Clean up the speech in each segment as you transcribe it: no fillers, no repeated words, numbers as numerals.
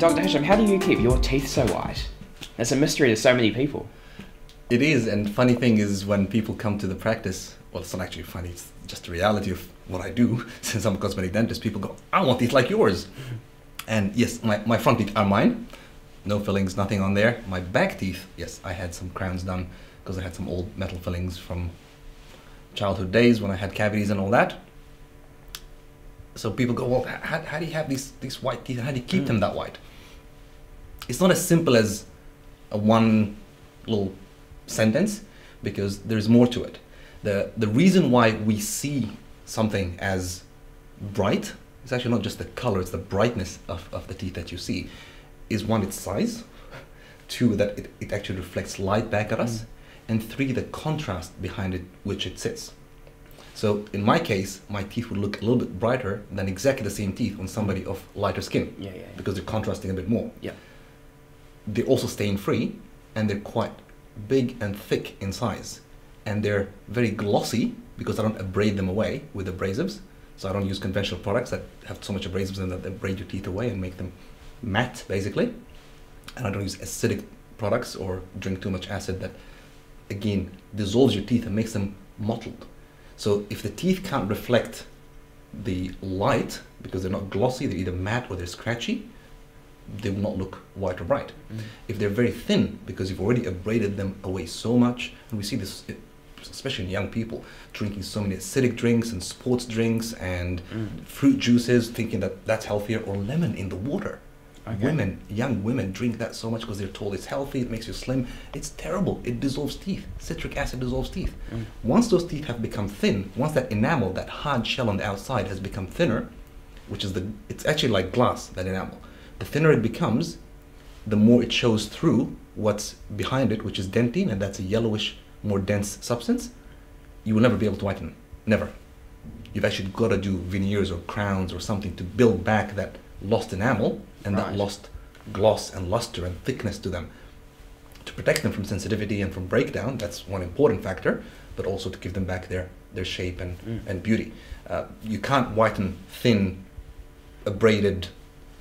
Dr. Hisham, how do you keep your teeth so white? It's a mystery to so many people. It is, and funny thing is when people come to the practice, well, it's not actually funny, it's just the reality of what I do. Since I'm a cosmetic dentist, people go, I want teeth like yours. And yes, my front teeth are mine. No fillings, nothing on there. My back teeth, yes, I had some crowns done because I had some old metal fillings from childhood days when I had cavities and all that. So people go, well, how do you have these white teeth? How do you keep them that white? It's not as simple as a one little sentence, because there's more to it. The reason why we see something as bright is actually not just the color, it's the brightness of the teeth that you see. Is one, its size, two, that it actually reflects light back at us, and three, the contrast behind it which it sits. So in my case, my teeth would look a little bit brighter than exactly the same teeth on somebody of lighter skin, because they're contrasting a bit more. They're also stain free, and they're quite big and thick in size, and they're very glossy because I don't abrade them away with abrasives. So I don't use conventional products that have so much abrasives in that they abrade your teeth away and make them matte, basically. And I don't use acidic products or drink too much acid that, again, dissolves your teeth and makes them mottled. So if the teeth can't reflect the light because they're not glossy, they're either matte or they're scratchy, they will not look white or bright. If they're very thin, because you've already abraded them away so much, and we see this especially in young people, drinking so many acidic drinks and sports drinks and fruit juices, thinking that that's healthier, or lemon in the water. Young women drink that so much because they're told it's healthy, it makes you slim. It's terrible. It dissolves teeth. Citric acid dissolves teeth. Once those teeth have become thin, once that enamel, that hard shell on the outside has become thinner, which is it's actually like glass, that enamel. The thinner it becomes, the more it shows through what's behind it, which is dentine, and that's a yellowish, more dense substance. You will never be able to whiten. Never. You've actually got to do veneers or crowns or something to build back that lost enamel and that lost gloss and luster and thickness to them, to protect them from sensitivity and from breakdown. That's one important factor, but also to give them back their shape and beauty. You can't whiten thin, abraded,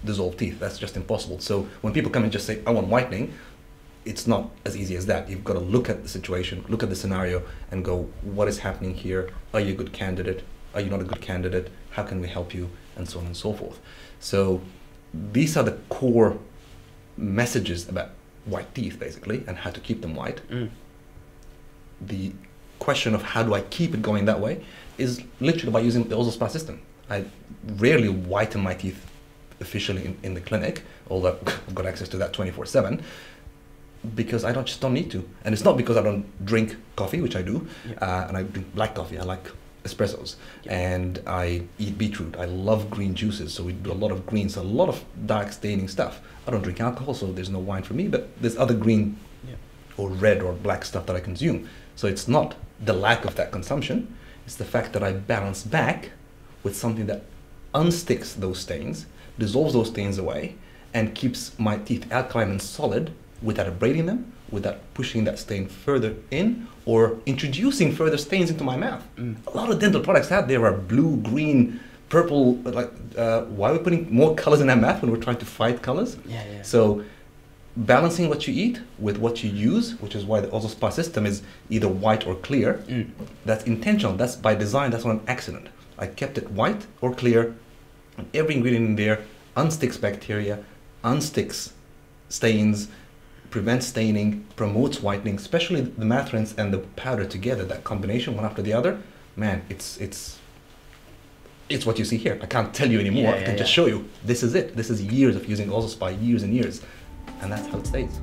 dissolved teeth. That's just impossible. So when people come and just say, I want whitening, it's not as easy as that. You've got to look at the situation, look at the scenario, and go, what is happening here? Are you a good candidate? Are you not a good candidate? How can we help you? And so on and so forth. So these are the core messages about white teeth, basically, and how to keep them white. The question of how do I keep it going that way is literally by using the OzoSpa system. I rarely whiten my teeth officially in the clinic, although I've got access to that 24/7, because I just don't need to. And it's not because I don't drink coffee, which I do, and I drink black coffee. I like espressos, and I eat beetroot. I love green juices, so we do a lot of greens, a lot of dark staining stuff. I don't drink alcohol, so there's no wine for me, but there's other green or red or black stuff that I consume. So it's not the lack of that consumption, it's the fact that I balance back with something that unsticks those stains, dissolves those stains away, and keeps my teeth alkaline and solid without abrading them, without pushing that stain further in or introducing further stains into my mouth. A lot of dental products out there are blue, green, purple. Why are we putting more colors in our mouth when we're trying to fight colors? So balancing what you eat with what you use, which is why the OzoSpa system is either white or clear. That's intentional. That's by design. That's not an accident. I kept it white or clear, and every ingredient in there unsticks bacteria, unsticks stains, prevents staining, promotes whitening, especially the mouth rinse and the powder together, that combination one after the other. Man, it's what you see here. I can't tell you anymore. I can just show you. This is it. This is years of using OzoSpa, years and years. And that's how it stays.